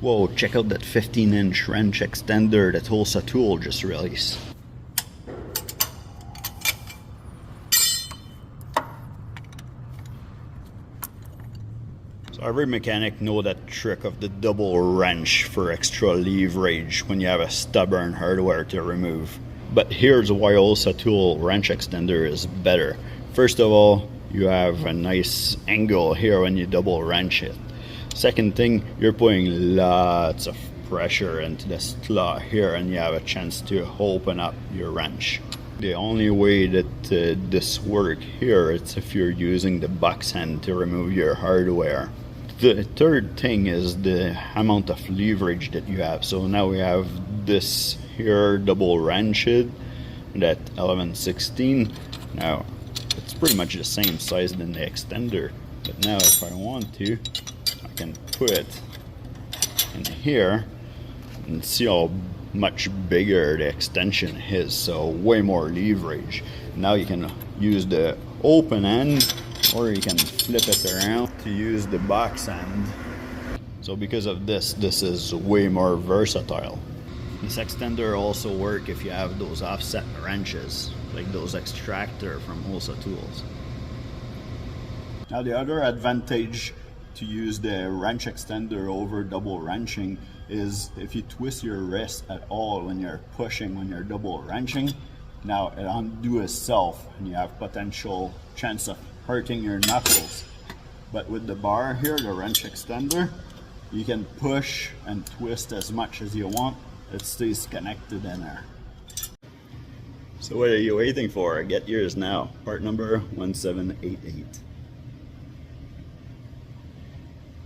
Whoa, check out that 15-inch wrench extender that Olsatools just released. So every mechanic knows that trick of the double wrench for extra leverage when you have a stubborn hardware to remove. But here's why Olsatools wrench extender is better. First of all, you have a nice angle here when you double wrench it. Second thing, you're putting lots of pressure into the slot here and you have a chance to open up your wrench. The only way that this works here is if you're using the box hand to remove your hardware. The third thing is the amount of leverage that you have. So now we have this here double wrenched at 11/16. Now it's pretty much the same size than the extender, but now if I want to, I can put it in here and see how much bigger the extension is, so way more leverage. Now you can use the open end or you can flip it around to use the box end. So because of this is way more versatile. This extender also works if you have those offset wrenches, like those extractor from Olsatools. Now the other advantage to use the wrench extender over double wrenching is if you twist your wrist at all when you're pushing, when you're double wrenching, now it undo itself and you have potential chance of hurting your knuckles. But with the bar here, the wrench extender, you can push and twist as much as you want. It stays connected in there. So what are you waiting for? Get yours now. Part number 1788.